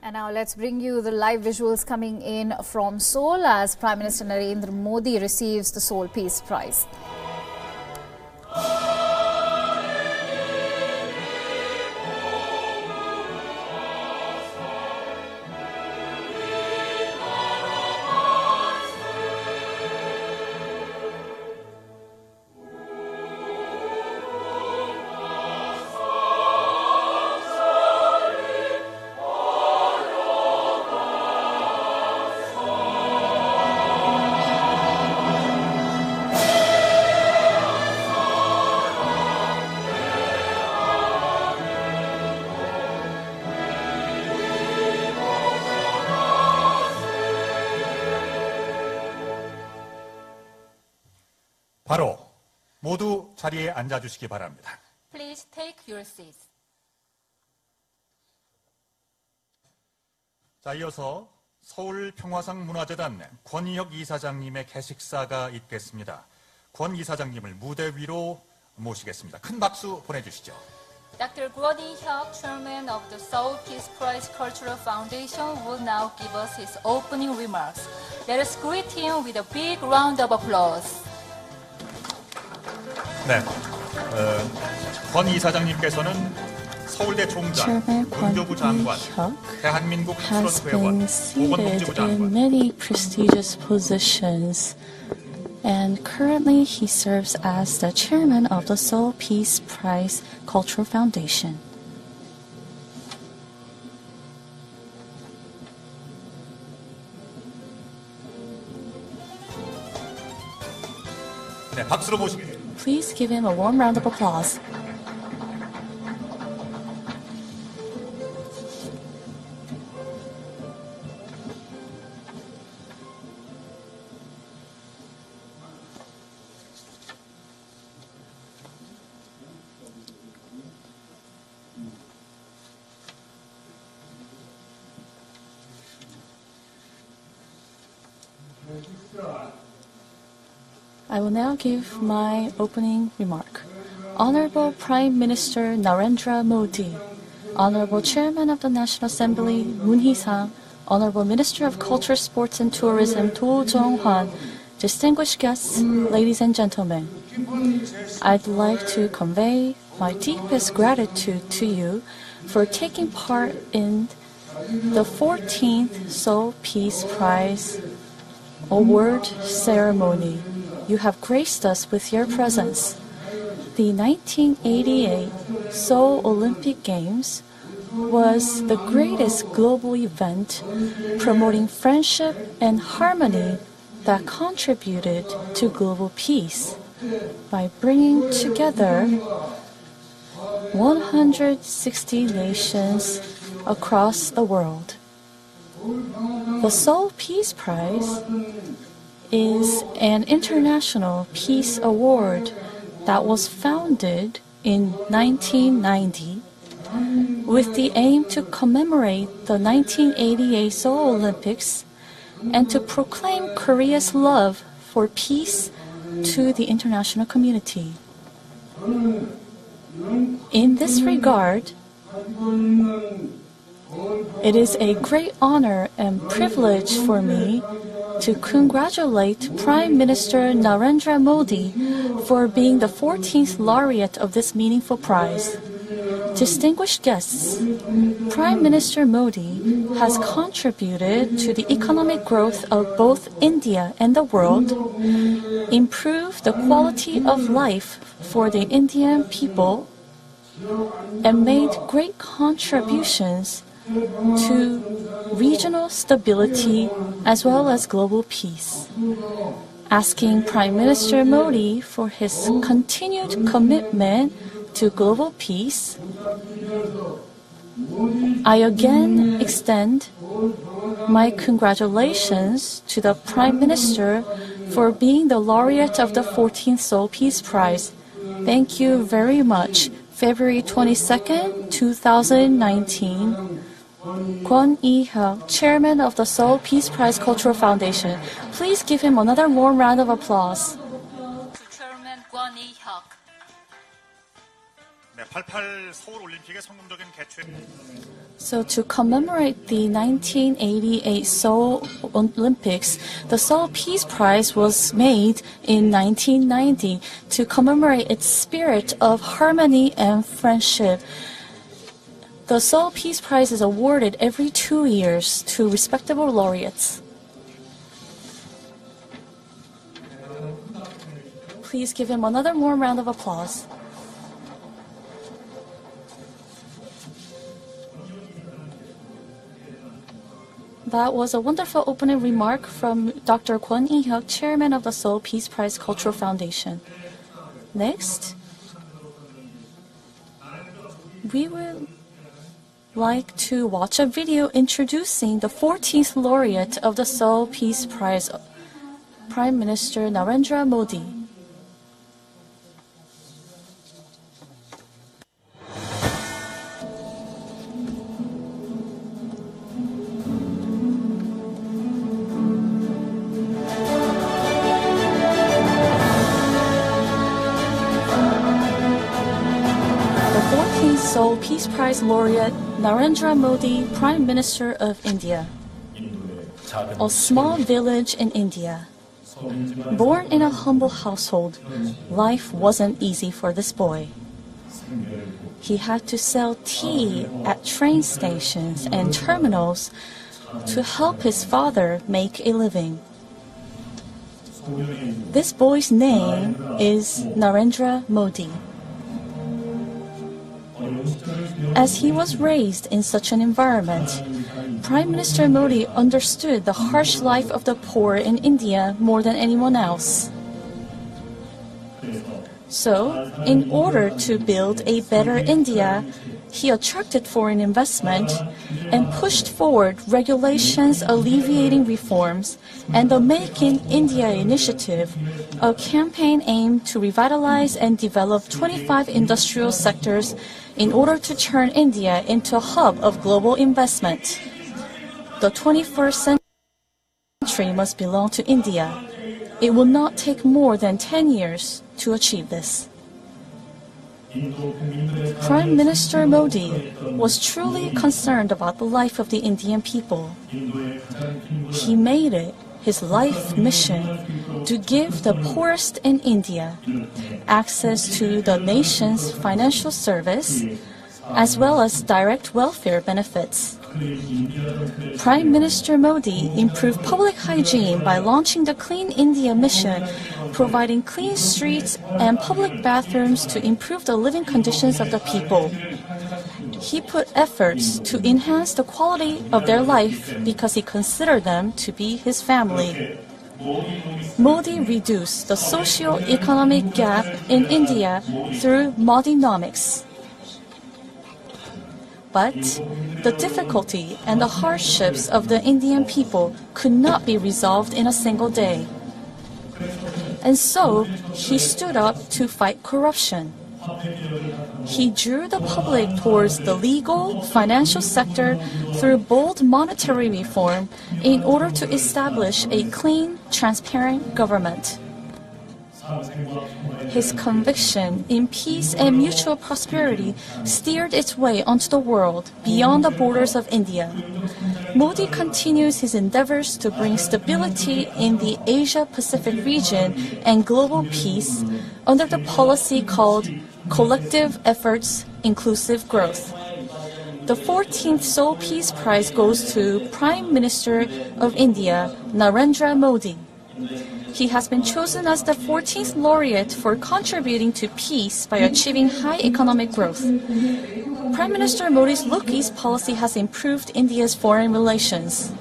And now let's bring you the live visuals coming in from Seoul as Prime Minister Narendra Modi receives the Seoul Peace Prize. 바로 모두 자리에 앉아주시기 바랍니다. Please take your seats. 자, 이어서 서울 평화상 문화재단 권희혁 이사장님의 개식사가 있겠습니다. 권 이사장님을 무대 위로 모시겠습니다. 큰 박수 보내주시죠. Dr. Kwon Hee-hyuk, chairman of the Seoul Peace Prize Cultural Foundation, will now give us his opening remarks. Let us greet him with a big round of applause. 네, 권 이사장님께서는 서울대 총장, 문교부 장관, 대한민국 수련회원, 보건복지부 장관. In many prestigious positions, and currently he serves as the chairman of the Seoul Peace Prize Cultural Foundation. 네, 박수로 모시겠습니다. Please give him a warm round of applause. I will now give my opening remark. Honorable Prime Minister Narendra Modi, Honorable Chairman of the National Assembly Moon Hee-sang, Honorable Minister of Culture, Sports and Tourism Do Jong-hwan, distinguished guests, ladies and gentlemen, I'd like to convey my deepest gratitude to you for taking part in the 14th Seoul Peace Prize award ceremony. You have graced us with your presence. The 1988 Seoul Olympic Games was the greatest global event promoting friendship and harmony that contributed to global peace by bringing together 160 nations across the world. The Seoul Peace Prize is an international peace award that was founded in 1990 with the aim to commemorate the 1988 Seoul Olympics and to proclaim Korea's love for peace to the international community. In this regard, it is a great honor and privilege for me to congratulate Prime Minister Narendra Modi for being the 14th laureate of this meaningful prize. Distinguished guests, Prime Minister Modi has contributed to the economic growth of both India and the world, improved the quality of life for the Indian people, and made great contributions to regional stability as well as global peace. Asking Prime Minister Modi for his continued commitment to global peace, I again extend my congratulations to the Prime Minister for being the laureate of the 14th Seoul Peace Prize. Thank you very much. February 22nd, 2019. Kwon Hee-hyuk, Chairman of the Seoul Peace Prize Cultural Foundation. Please give him another warm round of applause. To Chairman Kwon Hee-hyuk. 네, 88 서울 올림픽의 성공적인 개최. So to commemorate the 1988 Seoul Olympics, the Seoul Peace Prize was made in 1990 to commemorate its spirit of harmony and friendship. The Seoul Peace Prize is awarded every 2 years to respectable laureates. Please give him another warm round of applause. That was a wonderful opening remark from Dr. Kwon In-hyuk, chairman of the Seoul Peace Prize Cultural Foundation. Next, we would like to watch a video introducing the 14th laureate of the Seoul Peace Prize, Prime Minister Narendra Modi. Seoul Peace Prize laureate Narendra Modi, Prime Minister of India. A small village in India. Born in a humble household, life wasn't easy for this boy. He had to sell tea at train stations and terminals to help his father make a living. This boy's name is Narendra Modi. As he was raised in such an environment, Prime Minister Modi understood the harsh life of the poor in India more than anyone else. So, in order to build a better India, he attracted foreign investment and pushed forward regulations alleviating reforms and the Make in India initiative, a campaign aimed to revitalize and develop 25 industrial sectors in order to turn India into a hub of global investment. The 21st century must belong to India. It will not take more than 10 years to achieve this. Prime Minister Modi was truly concerned about the life of the Indian people. He made it his life mission to give the poorest in India access to the nation's financial service as well as direct welfare benefits. Prime Minister Modi improved public hygiene by launching the Clean India mission, providing clean streets and public bathrooms to improve the living conditions of the people. He put efforts to enhance the quality of their life because he considered them to be his family. Modi reduced the socio-economic gap in India through Modinomics. But the difficulty and the hardships of the Indian people could not be resolved in a single day. And so he stood up to fight corruption. He drew the public towards the legal, financial sector through bold monetary reform in order to establish a clean, transparent government. His conviction in peace and mutual prosperity steered its way onto the world beyond the borders of India. Modi continues his endeavors to bring stability in the Asia-Pacific region and global peace under the policy called Collective Efforts, Inclusive Growth. The 14th Seoul Peace Prize goes to Prime Minister of India, Narendra Modi. He has been chosen as the 14th laureate for contributing to peace by achieving high economic growth. Prime Minister Modi's Look East policy has improved India's foreign relations.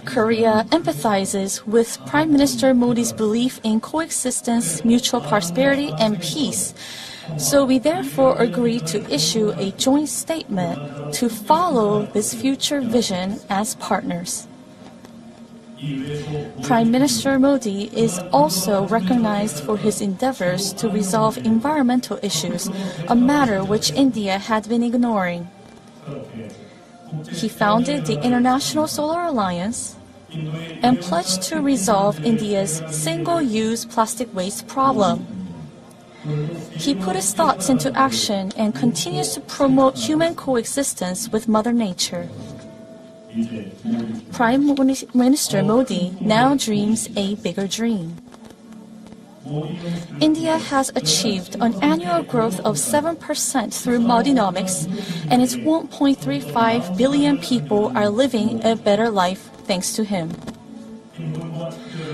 Korea empathizes with Prime Minister Modi's belief in coexistence, mutual prosperity, and peace. So we therefore agree to issue a joint statement to follow this future vision as partners. Prime Minister Modi is also recognized for his endeavors to resolve environmental issues, a matter which India had been ignoring. He founded the International Solar Alliance and pledged to resolve India's single-use plastic waste problem. He put his thoughts into action and continues to promote human coexistence with Mother Nature. Prime Minister Modi now dreams a bigger dream. India has achieved an annual growth of 7% through Modinomics, and its 1.35 billion people are living a better life thanks to him.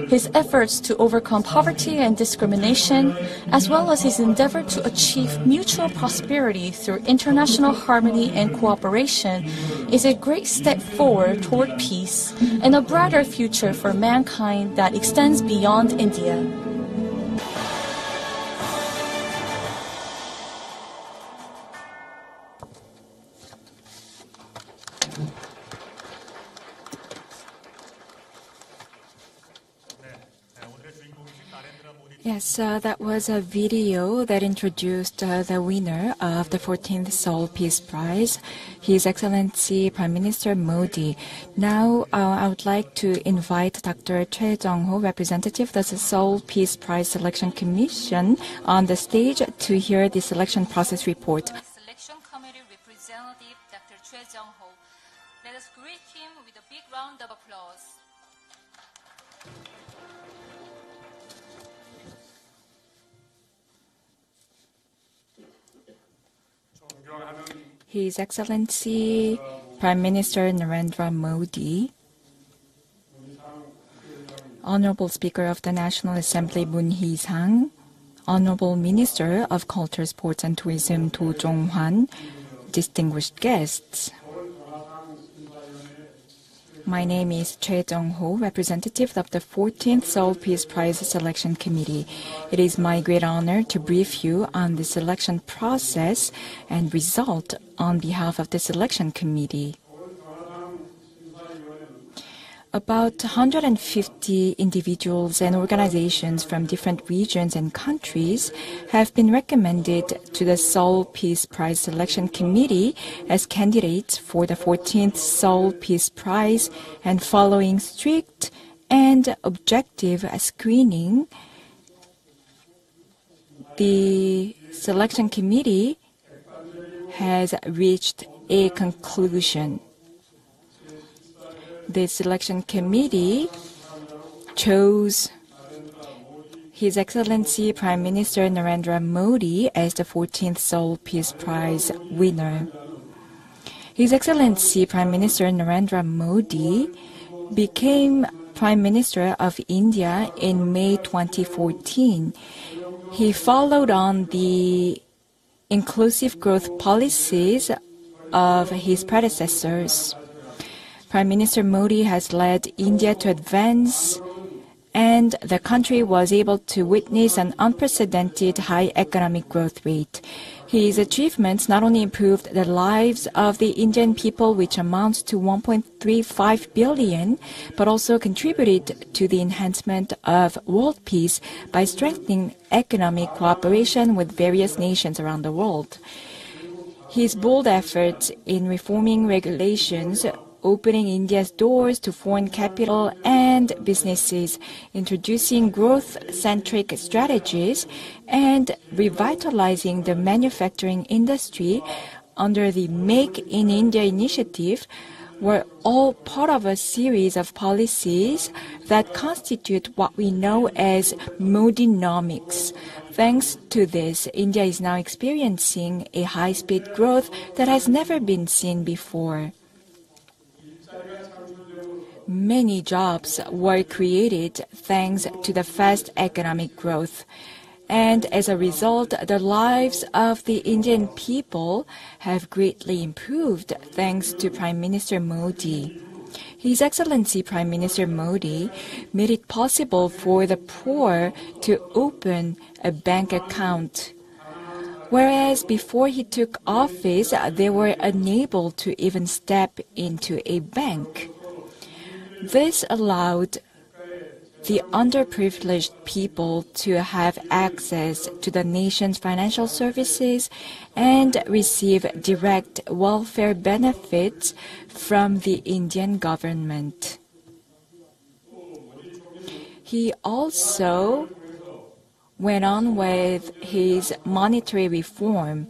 His efforts to overcome poverty and discrimination, as well as his endeavor to achieve mutual prosperity through international harmony and cooperation, is a great step forward toward peace and a brighter future for mankind that extends beyond India. Yes, that was a video that introduced the winner of the 14th Seoul Peace Prize, His Excellency Prime Minister Modi. Now, I would like to invite Dr. Choi Jung-ho, representative of the Seoul Peace Prize Selection Commission, on the stage to hear the selection process report. Selection Committee representative Dr. Choi Jung-ho. Let us greet him with a big round of applause. His Excellency Prime Minister Narendra Modi, Honorable Speaker of the National Assembly Moon Hee-sang, Honorable Minister of Culture, Sports and Tourism Do Jong-hwan, distinguished guests. My name is Choi Jung-ho, representative of the 14th Seoul Peace Prize Selection Committee. It is my great honor to brief you on the selection process and result on behalf of the selection committee. About 150 individuals and organizations from different regions and countries have been recommended to the Seoul Peace Prize Selection Committee as candidates for the 14th Seoul Peace Prize, and following strict and objective screening, the selection committee has reached a conclusion. The selection committee chose His Excellency Prime Minister Narendra Modi as the 14th Seoul Peace Prize winner. His Excellency Prime Minister Narendra Modi became Prime Minister of India in May 2014. He followed on the inclusive growth policies of his predecessors. Prime Minister Modi has led India to advance, and the country was able to witness an unprecedented high economic growth rate. His achievements not only improved the lives of the Indian people, which amounts to 1.35 billion, but also contributed to the enhancement of world peace by strengthening economic cooperation with various nations around the world. His bold efforts in reforming regulations, opening India's doors to foreign capital and businesses, introducing growth-centric strategies, and revitalizing the manufacturing industry under the Make in India initiative were all part of a series of policies that constitute what we know as Modinomics. Thanks to this, India is now experiencing a high-speed growth that has never been seen before. Many jobs were created thanks to the fast economic growth. And as a result, the lives of the Indian people have greatly improved thanks to Prime Minister Modi. His Excellency Prime Minister Modi made it possible for the poor to open a bank account. Whereas before he took office, they were unable to even step into a bank. This allowed the underprivileged people to have access to the nation's financial services and receive direct welfare benefits from the Indian government. He also went on with his monetary reform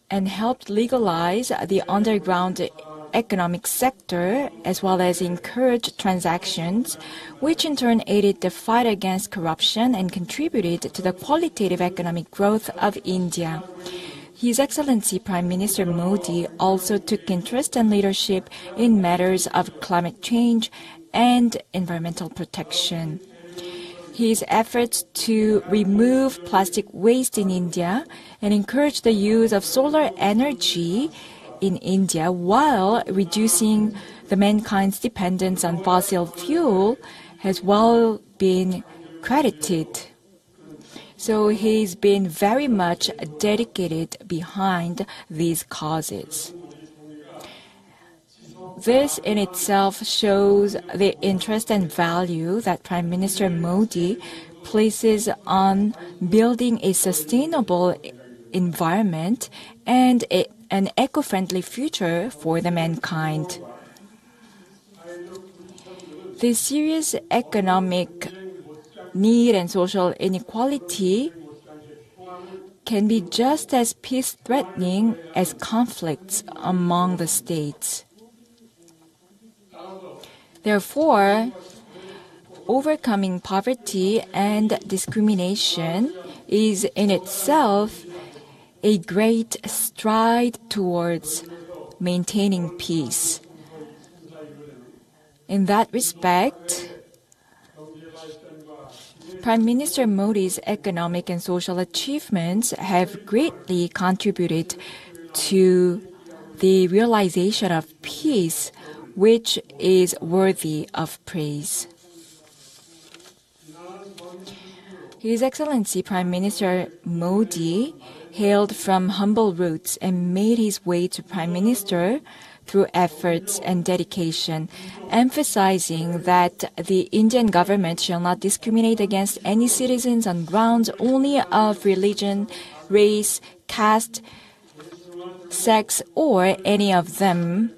and helped legalize the underground economic sector as well as encourage transactions, which in turn aided the fight against corruption and contributed to the qualitative economic growth of India. His Excellency Prime Minister Modi also took interest and leadership in matters of climate change and environmental protection. His efforts to remove plastic waste in India and encourage the use of solar energy in India while reducing the mankind's dependence on fossil fuel has well been credited. So he's been very much dedicated behind these causes. This in itself shows the interest and value that Prime Minister Modi places on building a sustainable environment and an eco-friendly future for the mankind. The serious economic need and social inequality can be just as peace-threatening as conflicts among the states. Therefore, overcoming poverty and discrimination is in itself a great stride towards maintaining peace. In that respect, Prime Minister Modi's economic and social achievements have greatly contributed to the realization of peace, which is worthy of praise. His Excellency Prime Minister Modi hailed from humble roots and made his way to Prime Minister through efforts and dedication, emphasizing that the Indian government shall not discriminate against any citizens on grounds only of religion, race, caste, sex, or any of them.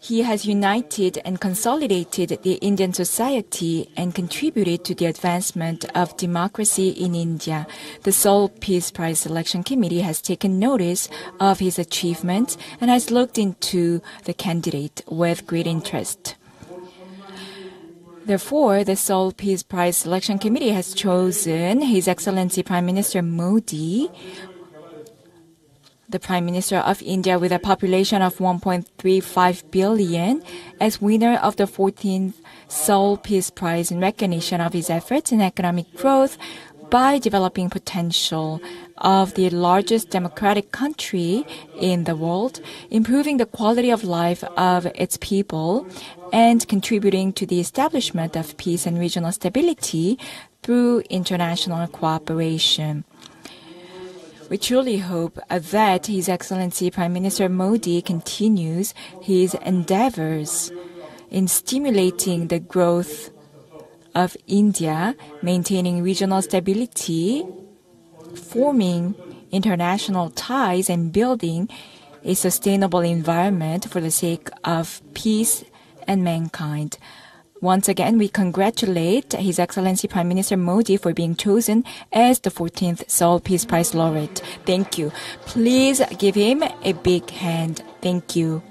He has united and consolidated the Indian society and contributed to the advancement of democracy in India. The Seoul Peace Prize Selection Committee has taken notice of his achievements and has looked into the candidate with great interest. Therefore, the Seoul Peace Prize Selection Committee has chosen His Excellency Prime Minister Modi, the Prime Minister of India with a population of 1.35 billion, as winner of the 14th Seoul Peace Prize in recognition of his efforts in economic growth by developing potential of the largest democratic country in the world, improving the quality of life of its people, and contributing to the establishment of peace and regional stability through international cooperation. We truly hope that His Excellency Prime Minister Modi continues his endeavors in stimulating the growth of India, maintaining regional stability, forming international ties, and building a sustainable environment for the sake of peace and mankind. Once again, we congratulate His Excellency Prime Minister Modi for being chosen as the 14th Seoul Peace Prize laureate. Thank you. Please give him a big hand. Thank you.